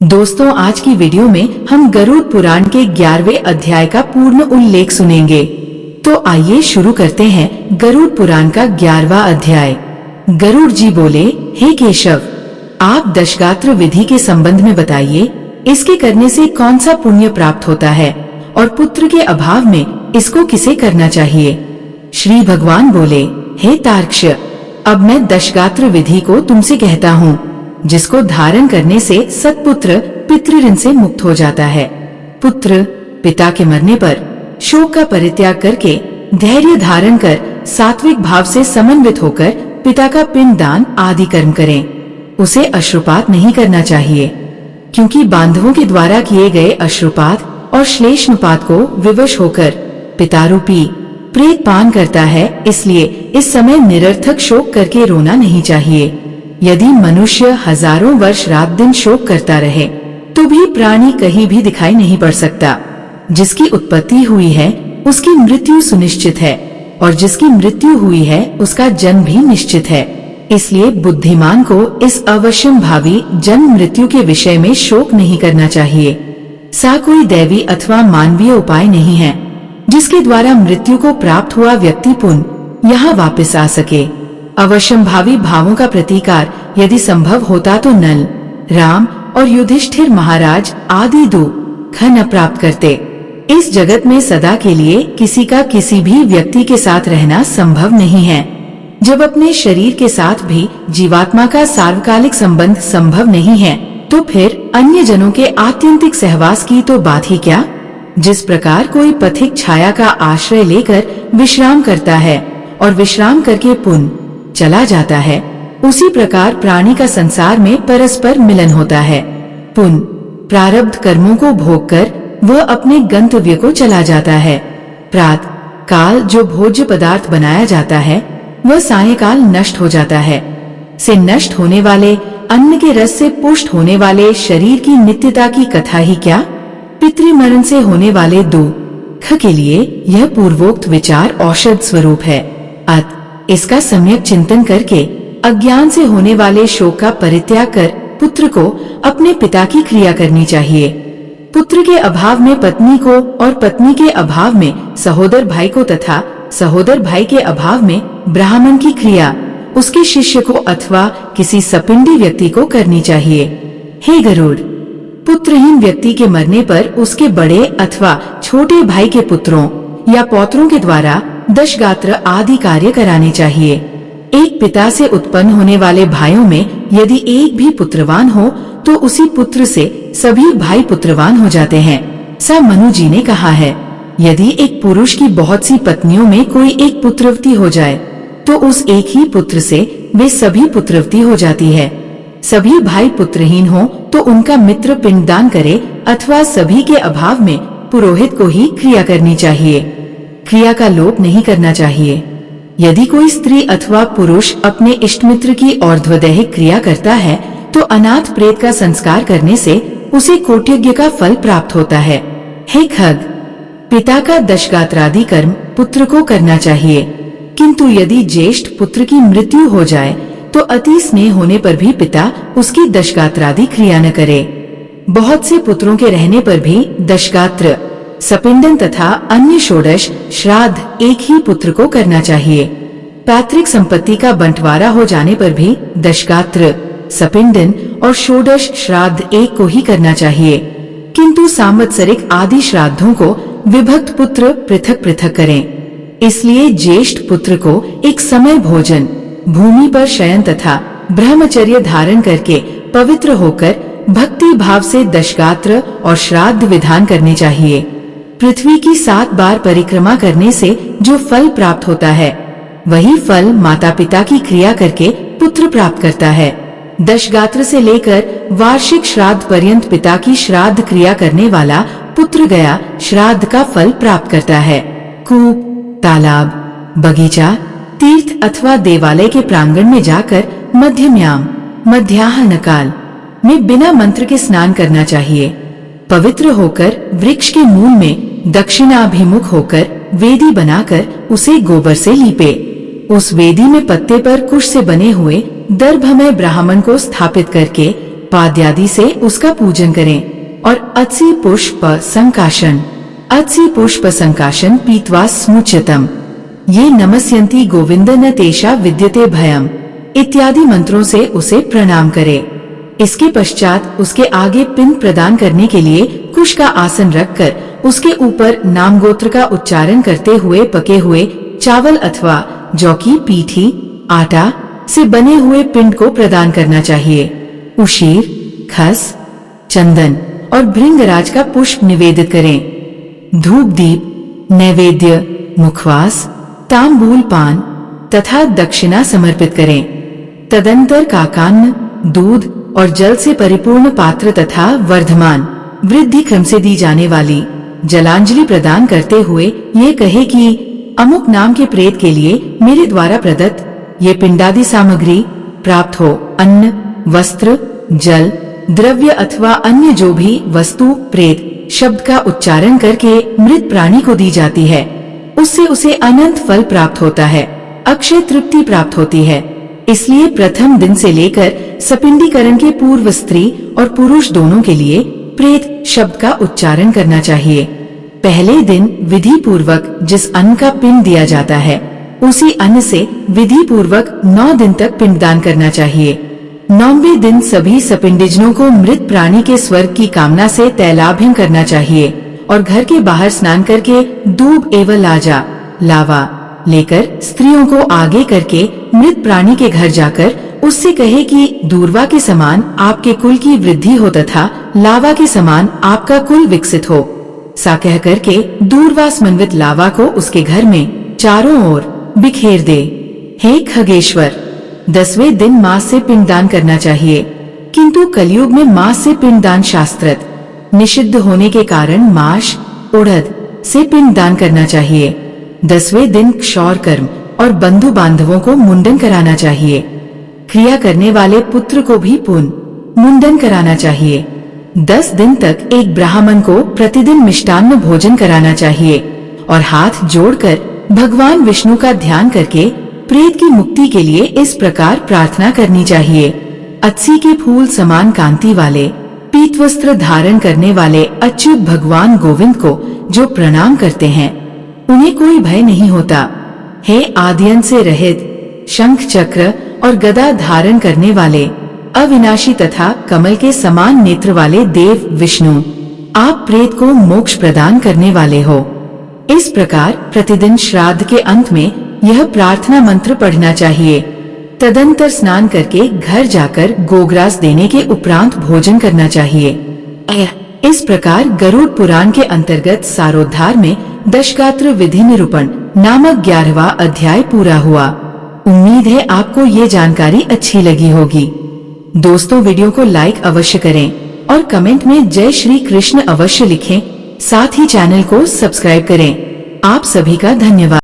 दोस्तों, आज की वीडियो में हम गरुड़ पुराण के 11वें अध्याय का पूर्ण उल्लेख सुनेंगे। तो आइए शुरू करते हैं गरुड़ पुराण का 11वां अध्याय। गरुड़ जी बोले, हे केशव, आप दशगात्र विधि के संबंध में बताइए। इसके करने से कौन सा पुण्य प्राप्त होता है और पुत्र के अभाव में इसको किसे करना चाहिए। श्री भगवान बोले, हे तार्क्ष, अब मैं दशगात्र विधि को तुमसे कहता हूँ, जिसको धारण करने से सत्पुत्र पितृऋण से मुक्त हो जाता है। पुत्र पिता के मरने पर शोक का परित्याग करके धैर्य धारण कर सात्विक भाव से समन्वित होकर पिता का पिंड दान आदि कर्म करें। उसे अश्रुपात नहीं करना चाहिए, क्योंकि बांधवों के द्वारा किए गए अश्रुपात और श्लेष्मपात को विवश होकर पितारूपी प्रेत पान करता है। इसलिए इस समय निरर्थक शोक करके रोना नहीं चाहिए। यदि मनुष्य हजारों वर्ष रात दिन शोक करता रहे तो भी प्राणी कहीं भी दिखाई नहीं पड़ सकता। जिसकी उत्पत्ति हुई है उसकी मृत्यु सुनिश्चित है, और जिसकी मृत्यु हुई है उसका जन्म भी निश्चित है। इसलिए बुद्धिमान को इस अवश्यम भावी जन्म मृत्यु के विषय में शोक नहीं करना चाहिए। सा कोई दैवी अथवा मानवीय उपाय नहीं है जिसके द्वारा मृत्यु को प्राप्त हुआ व्यक्ति पुनः यहाँ वापस आ सके। अवश्यम भावी भावों का प्रतीकार यदि संभव होता तो नल, राम और युधिष्ठिर महाराज आदि दुख न प्राप्त करते। इस जगत में सदा के लिए किसी का किसी भी व्यक्ति के साथ रहना संभव नहीं है। जब अपने शरीर के साथ भी जीवात्मा का सार्वकालिक संबंध संभव नहीं है, तो फिर अन्य जनों के आत्यंतिक सहवास की तो बात ही क्या। जिस प्रकार कोई पथिक छाया का आश्रय लेकर विश्राम करता है और विश्राम करके पुनः चला जाता है, उसी प्रकार प्राणी का संसार में परस्पर मिलन होता है। पुनः प्रारब्ध कर्मों को भोग कर वह अपने गंतव्य को चला जाता है। प्रातः काल जो भोज्य पदार्थ बनाया जाता है वह सायंकाल नष्ट हो जाता है। से नष्ट होने वाले अन्न के रस से पुष्ट होने वाले शरीर की नित्यता की कथा ही क्या। पितृमरण से होने वाले दुख के लिए यह पूर्वोक्त विचार औषध स्वरूप है। अतः इसका सम्यक चिंतन करके अज्ञान से होने वाले शोक का परित्याग कर पुत्र को अपने पिता की क्रिया करनी चाहिए। पुत्र के अभाव में पत्नी को और पत्नी के अभाव में सहोदर भाई को तथा सहोदर भाई के अभाव में ब्राह्मण की क्रिया उसके शिष्य को अथवा किसी सपिंडी व्यक्ति को करनी चाहिए। हे गरुड़, पुत्रहीन व्यक्ति के मरने पर उसके बड़े अथवा छोटे भाई के पुत्रों या पौत्रों के द्वारा दशगात्र आदि कार्य कराने चाहिए। एक पिता से उत्पन्न होने वाले भाइयों में यदि एक भी पुत्रवान हो तो उसी पुत्र से सभी भाई पुत्रवान हो जाते हैं। सा मनु जी ने कहा है, यदि एक पुरुष की बहुत सी पत्नियों में कोई एक पुत्रवती हो जाए तो उस एक ही पुत्र से वे सभी पुत्रवती हो जाती है। सभी भाई पुत्रहीन हो तो उनका मित्र पिंडदान करे अथवा सभी के अभाव में पुरोहित को ही क्रिया करनी चाहिए। क्रिया का लोप नहीं करना चाहिए। यदि कोई स्त्री अथवा पुरुष अपने इष्ट मित्र की और्ध्वदैहिक क्रिया करता है तो अनाथ प्रेत का संस्कार करने से उसे कोटयज्ञ का फल प्राप्त होता है। हे खग, पिता का दशगात्रादि कर्म पुत्र को करना चाहिए, किंतु यदि ज्येष्ठ पुत्र की मृत्यु हो जाए तो अति स्नेह होने पर भी पिता उसकी दशगात्रादि क्रिया न करे। बहुत से पुत्रों के रहने पर भी दशगात्र, सपिंडन तथा अन्य षोडश श्राद्ध एक ही पुत्र को करना चाहिए। पैतृक संपत्ति का बंटवारा हो जाने पर भी दशगात्र, सपिंडन और षोडश श्राद्ध एक को ही करना चाहिए, किंतु सांवत्सरिक आदि श्राद्धों को विभक्त पुत्र पृथक पृथक करें। इसलिए ज्येष्ठ पुत्र को एक समय भोजन, भूमि पर शयन तथा ब्रह्मचर्य धारण करके पवित्र होकर भक्ति भाव से दशगात्र और श्राद्ध विधान करने चाहिए। पृथ्वी की 7 बार परिक्रमा करने से जो फल प्राप्त होता है वही फल माता पिता की क्रिया करके पुत्र प्राप्त करता है। दशगात्र से लेकर वार्षिक श्राद्ध पर्यंत पिता की श्राद्ध क्रिया करने वाला पुत्र गया श्राद्ध का फल प्राप्त करता है। कूप, तालाब, बगीचा, तीर्थ अथवा देवालय के प्रांगण में जाकर मध्यम्याम मध्याह्न काल में बिना मंत्र के स्नान करना चाहिए। पवित्र होकर वृक्ष के मूल में दक्षिणाभिमुख होकर वेदी बनाकर उसे गोबर से लीपे। उस वेदी में पत्ते पर कुश से बने हुए दर्भमय ब्राह्मण को स्थापित करके पाद्यादि से उसका पूजन करें। और अत्सी पुष्प संकाशन, अत्सी पुष्प संकाशन पीत्वा स्मुच्यतम, ये नमस्यन्ति गोविंद न तेषा विद्यते भयम इत्यादि मंत्रों से उसे प्रणाम करे। इसके पश्चात उसके आगे पिंड प्रदान करने के लिए कुश का आसन रखकर उसके ऊपर नाम गोत्र का उच्चारण करते हुए पके हुए चावल अथवा जौ की पीठी, आटा से बने हुए पिंड को प्रदान करना चाहिए। उशीर, खस, चंदन और भृंगराज का पुष्प निवेदित करें। धूप दीप, नैवेद्य, मुखवास, तांबूल पान तथा दक्षिणा समर्पित करें। तदंतर काकान्न, दूध और जल से परिपूर्ण पात्र तथा वर्धमान वृद्धि क्रम से दी जाने वाली जलांजलि प्रदान करते हुए ये कहे कि अमुक नाम के प्रेत के लिए मेरे द्वारा प्रदत्त ये पिंडादि सामग्री प्राप्त हो। अन्न, वस्त्र, जल, द्रव्य अथवा अन्य जो भी वस्तु प्रेत शब्द का उच्चारण करके मृत प्राणी को दी जाती है, उससे उसे अनंत फल प्राप्त होता है, अक्षय तृप्ति प्राप्त होती है। इसलिए प्रथम दिन से लेकर सपिंडीकरण के पूर्व स्त्री और पुरुष दोनों के लिए प्रेत शब्द का उच्चारण करना चाहिए। पहले दिन विधि पूर्वक जिस अन्न का पिंड दिया जाता है, उसी अन्न से विधि पूर्वक 9 दिन तक पिंडदान करना चाहिए। 9वें दिन सभी सपिंडिजनों को मृत प्राणी के स्वर्ग की कामना से तैलाभ्यंग करना चाहिए और घर के बाहर स्नान करके दूब एवं लाजा लावा लेकर स्त्रियों को आगे करके मृत प्राणी के घर जाकर उससे कहे कि दूर्वा के समान आपके कुल की वृद्धि हो तथा लावा के समान आपका कुल विकसित हो। सा कह करके दूर्वा समन्वित लावा को उसके घर में चारों ओर बिखेर दे। हे खगेश्वर, 10वें दिन मांस से पिंडदान करना चाहिए, किंतु कलयुग में मांस से पिंडदान शास्त्रत निषिद्ध होने के कारण माश, उड़द से पिंडदान करना चाहिए। 10वें दिन क्षौर कर्म और बंधु बांधवों को मुंडन कराना चाहिए। क्रिया करने वाले पुत्र को भी पुण्य मुंडन कराना चाहिए। 10 दिन तक एक ब्राह्मण को प्रतिदिन मिष्टान्न भोजन कराना चाहिए और हाथ जोड़कर भगवान विष्णु का ध्यान करके प्रेत की मुक्ति के लिए इस प्रकार प्रार्थना करनी चाहिए। अत्सी के फूल समान कांति वाले पीत वस्त्र धारण करने वाले अच्युत भगवान गोविंद को जो प्रणाम करते हैं, उन्हें कोई भय नहीं होता। हे आद्यंत से रहित शंख चक्र और गदा धारण करने वाले अविनाशी तथा कमल के समान नेत्र वाले देव विष्णु, आप प्रेत को मोक्ष प्रदान करने वाले हो। इस प्रकार प्रतिदिन श्राद्ध के अंत में यह प्रार्थना मंत्र पढ़ना चाहिए। तदंतर स्नान करके घर जाकर गोग्रास देने के उपरांत भोजन करना चाहिए। इस प्रकार गरुड़ पुराण के अंतर्गत सारोद्धार में दशगात्र विधि निरूपण नामक 11वां अध्याय पूरा हुआ। उम्मीद है आपको ये जानकारी अच्छी लगी होगी। दोस्तों, वीडियो को लाइक अवश्य करें और कमेंट में जय श्री कृष्ण अवश्य लिखें। साथ ही चैनल को सब्सक्राइब करें। आप सभी का धन्यवाद।